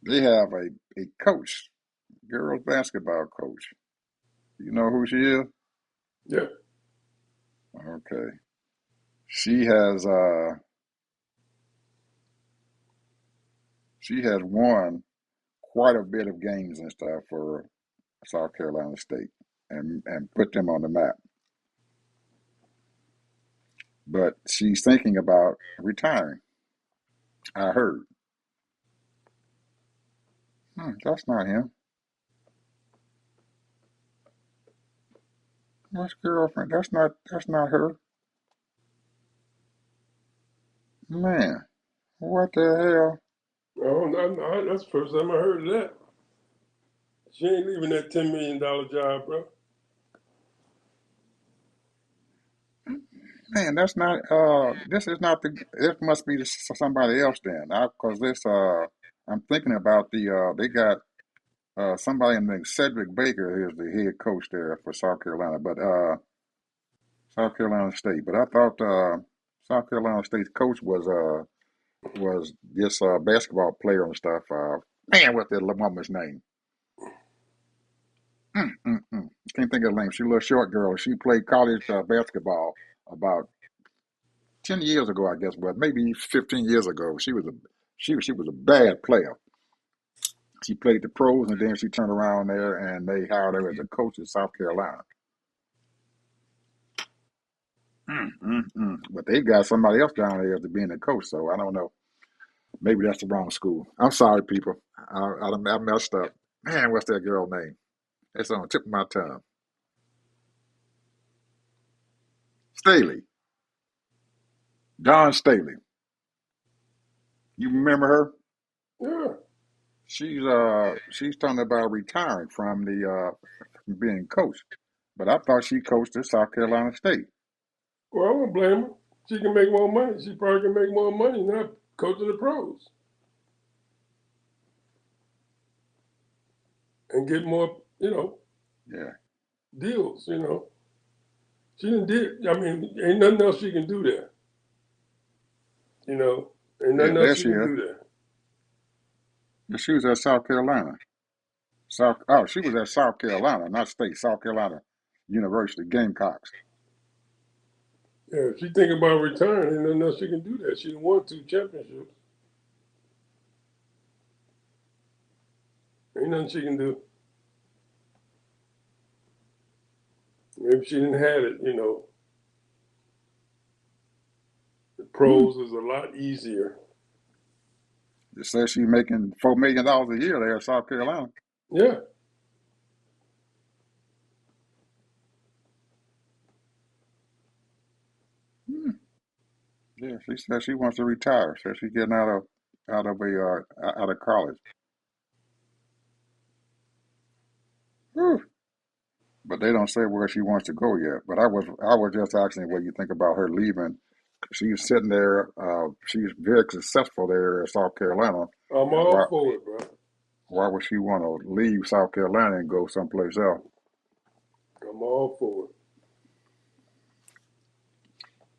They have a coach, girls basketball coach. You know who she is? Yeah. Okay. She has won quite a bit of games and stuff for South Carolina State and put them on the map. But she's thinking about retiring. I heard. That's not him. That's girlfriend. That's not her. Man, what the hell? Oh, that's the first time I heard of that. She ain't leaving that $10 million job, bro. Man, that's not this is not this must be somebody else then. Cause this I'm thinking about they got somebody named Cedric Baker is the head coach there for South Carolina, but South Carolina State. But I thought South Carolina State's coach was this basketball player and stuff. Man, what's that woman's name? Can't think of her name. She's a little short girl. She played college basketball about 10 years ago, I guess, but maybe 15 years ago. She was a bad player. She played the pros, and then she turned around there, and they hired her as a coach in South Carolina. But they got somebody else down there to being a coach, so I don't know. Maybe that's the wrong school. I'm sorry, people. I messed up. Man, what's that girl name? It's on the tip of my tongue. Staley. Dawn Staley. You remember her? Yeah. She's talking about retiring from from being coach. But I thought she coached at South Carolina State. Well, I don't blame her. She can make more money. She probably can make more money now coaching the pros and get more, Yeah. deals. She didn't did. I mean, ain't nothing else she can do there. Ain't Yeah, nothing else there she she can is. do there. She was at South Carolina. She was at South Carolina, not State. South Carolina University Gamecocks. Yeah, if she think about retiring, ain't nothing else she can do there. She done won 2 championships. Ain't nothing she can do. Maybe she didn't have it. The Hmm. pros is a lot easier. It says she's making $4 million a year there at South Carolina. Yeah. Hmm. Yeah, she said she wants to retire. Says she's getting out of college. Whew. But they don't say where she wants to go yet. But I was just asking what you think about her leaving. She's sitting there. She's very successful there at South Carolina. I'm And all for it, bro. why would she want to leave South Carolina and go someplace else? I'm all for it.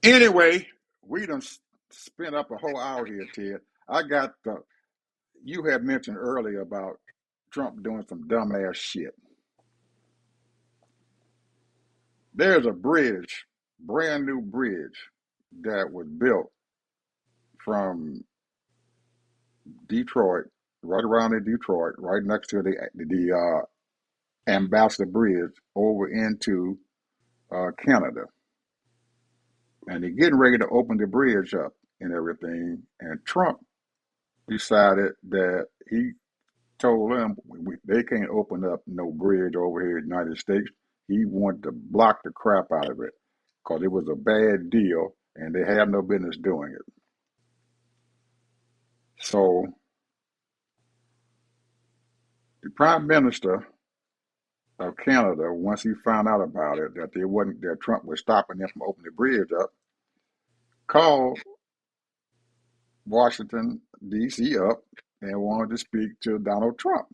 Anyway, we done spent up a whole hour here, Ted. I got the. You had mentioned earlier about Trump doing some dumbass shit. There's a bridge, brand new bridge, that was built from Detroit, right around in Detroit, right next to the Ambassador Bridge over into Canada. And they're getting ready to open the bridge up and everything. And Trump decided that he told them they can't open up no bridge over here in the United States. He wanted to block the crap out of it because it was a bad deal and they have no business doing it. So the Prime Minister of Canada, once he found out about it, that Trump was stopping them from opening the bridge up, called Washington D.C. up and wanted to speak to Donald Trump.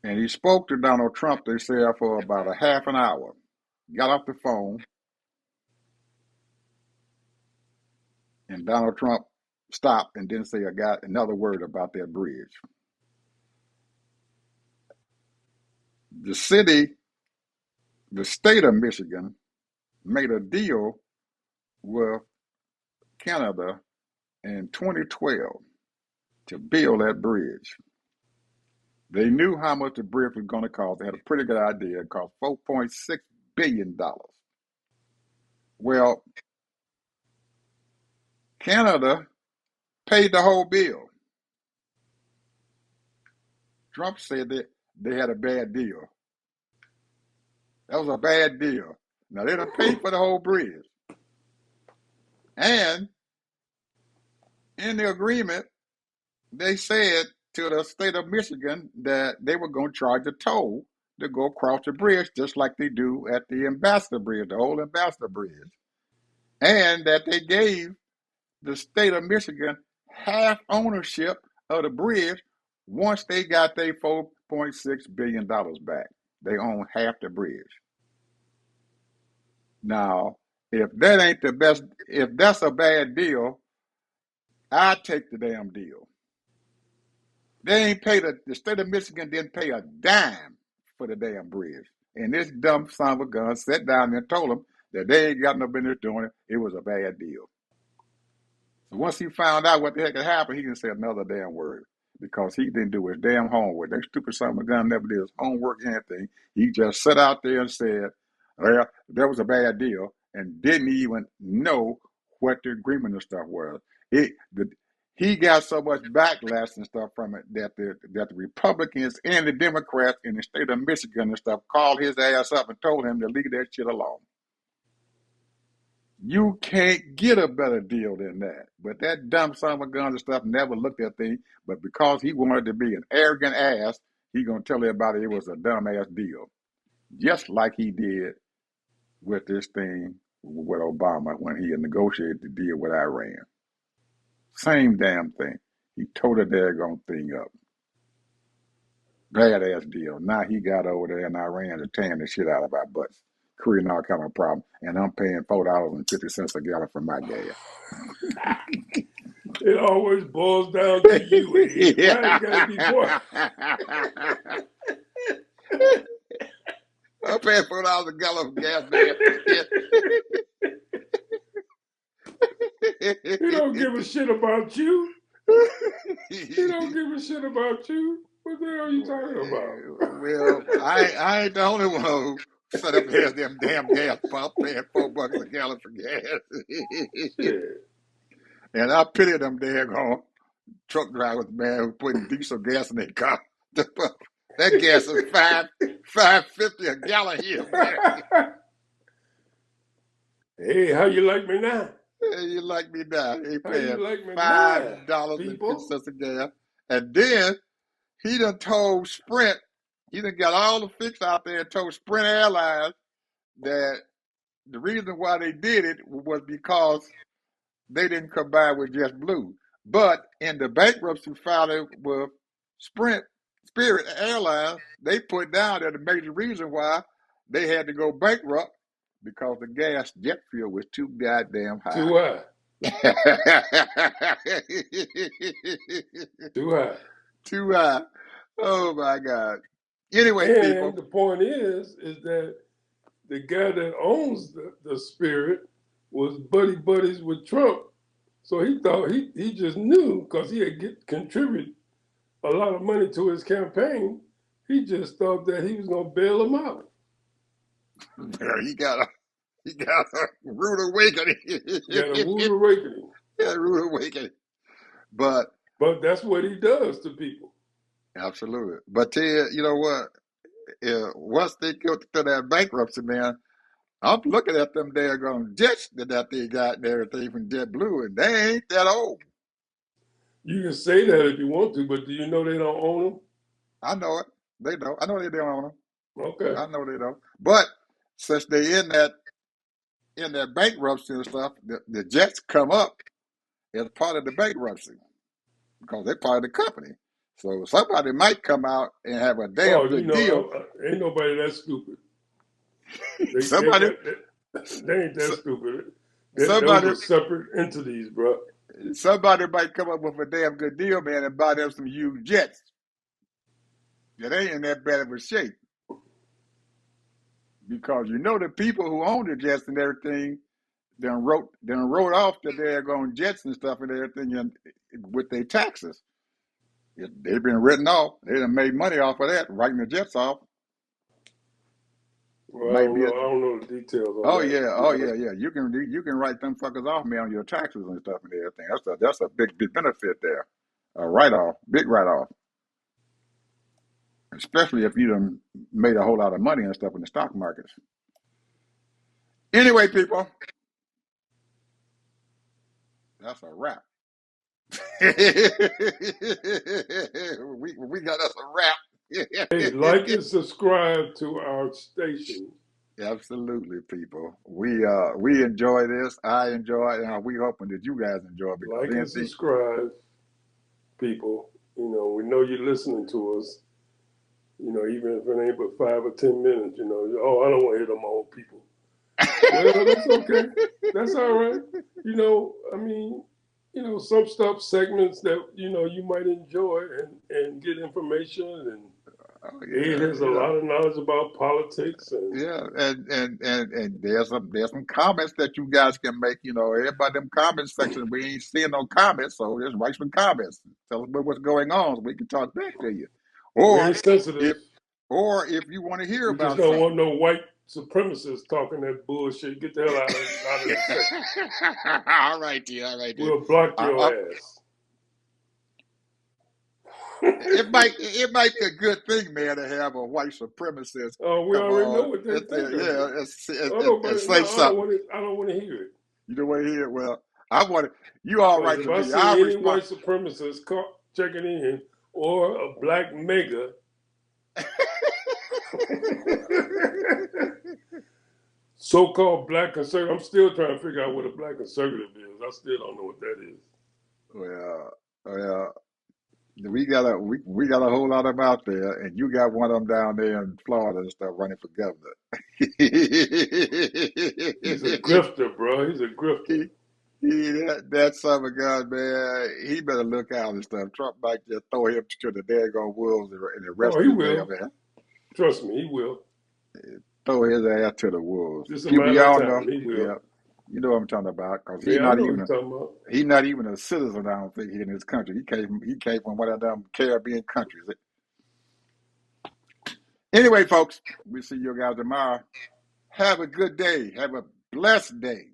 And he spoke to Donald Trump, they said, for about a half an hour. Got off the phone, and Donald Trump stopped and didn't say another word about that bridge. The state of Michigan made a deal with Canada in 2012 to build that bridge. They knew how much the bridge was going to cost. They had a pretty good idea. It cost $4.6 billion. Well, Canada paid the whole bill. Trump said that they had a bad deal. That was a bad deal. Now, they done paid for the whole bridge. And in the agreement, they said to the state of Michigan that they were going to charge a toll to go across the bridge, just like they do at the Ambassador Bridge, the old Ambassador Bridge. And that they gave the state of Michigan half ownership of the bridge once they got their $4.6 billion back. They own half the bridge. Now, if that ain't the best, if that's a bad deal, I take the damn deal. They ain't paid the state of Michigan didn't pay a dime for the damn bridge. And this dumb son of a gun sat down and told them that they ain't got no business doing it. It was a bad deal. So once he found out what the heck had happened, he didn't say another damn word because he didn't do his damn homework. That stupid son of a gun never did his homework or anything. He just sat out there and said, well, that was a bad deal and didn't even know what the agreement and stuff was. He got so much backlash and stuff from it that the Republicans and the Democrats in the state of Michigan and stuff called his ass up and told him to leave that shit alone. You can't get a better deal than that. But that dumb son of a gun and stuff never looked at things. But because he wanted to be an arrogant ass, he gonna tell everybody it was a dumb ass deal, just like he did with this thing with Obama when he had negotiated the deal with Iran. Same damn thing. He tore the daggone thing up. Badass deal. Now he got over there in Iran to tearing the shit out of our butts, creating all kind of problem. And I'm paying $4.50 a gallon for my gas. It always boils down to you, Ed. Why it gotta be boy? I'm paying $4 a gallon for gas, man. He don't give a shit about you. He don't give a shit about you. What the hell are you talking about? Well, I ain't the only one who set up here them damn gas pump paying $4 a gallon for gas. Shit. And I pity them daggone truck drivers, man, who putting diesel gas in their car. That gas is $5.50 a gallon here, man. Hey, how you like me now? Hey, you like me now? He How you paying like me now, $5.50 a gallon, and then he done told Sprint, he done got all the fix out there and told Sprint Airlines that the reason why they did it was because they didn't combine with JetBlue. But in the bankruptcy filing with Spirit Airlines, they put down that the major reason why they had to go bankrupt because the gas jet fuel was too goddamn high. Too high. Too high. Too high. Oh my God. Anyway, and people. The point is that the guy that owns the Spirit was buddies with Trump. So he thought he just knew because he had contributed a lot of money to his campaign. He just thought that he was gonna bail him out. He got a rude awakening. Got a rude awakening. Yeah, rude awakening. But that's what he does to people. Absolutely. But Ted, you know what? Once they go to that bankruptcy, man, I'm looking at them daggone jets that they got and everything from JetBlue, and they ain't that old. You can say that if you want to, but do you know they don't own them? I know it. They don't. I know they don't own them. Okay. I know they don't. But since they in that bankruptcy and stuff, the jets come up as part of the bankruptcy because they're part of the company. So somebody might come out and have a damn good deal. Ain't nobody that stupid. Somebody they ain't that stupid. Somebody Those are separate entities, bro. Somebody might come up with a damn good deal, man, and buy them some used jets. That ain't in that bad of a shape. Because you know the people who own the jets and everything, then wrote off the daggone jets and stuff and everything with their taxes. They've been written off. They done made money off of that, writing the jets off. Well, I don't know the details on that. Yeah. You can write them fuckers off, man, on your taxes and stuff and everything. That's a big benefit there. A write-off, big write-off. Especially if you done made a whole lot of money and stuff in the stock markets. Anyway, people, that's a wrap. we got us a wrap. Hey, like and subscribe to our station. Absolutely, people. We enjoy this. I enjoy it, and we hoping that you guys enjoy it. Like and subscribe, people. You know, we know you're listening to us. You know, even if it ain't but 5 or 10 minutes, you know, I don't want to hear them old people. Well, that's okay. That's all right. You know, I mean, you know, some stuff, segments that, you know, you might enjoy and get information. And Ed has a lot of knowledge about politics. And there's some comments that you guys can make. You know, everybody them comment section, we ain't seeing no comments, so just write some comments. Tell us what's going on so we can talk back to you. Or sensitive. If you want to hear about something. We just don't want no white supremacists talking that bullshit. Get the hell out of the section. All right, dear. We'll block your ass. It might be a good thing, man, to have a white supremacist. Oh, we already know what they think. Say something. I don't want to hear it. You know what here? Well, I want to. You all right Because to if I me? I see any respond. white supremacist checking in or a black mega, so-called black conservative, I'm still trying to figure out what a black conservative is. I still don't know what that is. Well, we got a whole lot of them out there, and you got one of them down there in Florida and stuff running for governor. He's a grifter, bro. He's a grifter. he, that son of a gun, man. He better look out and stuff. Trump might just throw him to the daggone wolves and the rest Oh, of he his damn will. ass. Trust me, he will. Throw his ass to the wolves. Just a People, matter of y'all know, time. He will. yeah, you know what I'm talking about, because Yeah, I know what you're talking about. he's not even a citizen. I don't think here in this country. He came from one of them Caribbean countries. Anyway, folks, we'll see you guys tomorrow. Have a good day. Have a blessed day.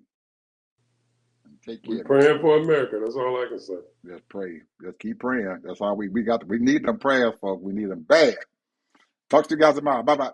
Take We're care of praying yourself. for America. That's all I can say. Just pray. Just keep praying. That's all we got. We need them prayers, folks. We need them bad. Talk to you guys tomorrow. Bye bye.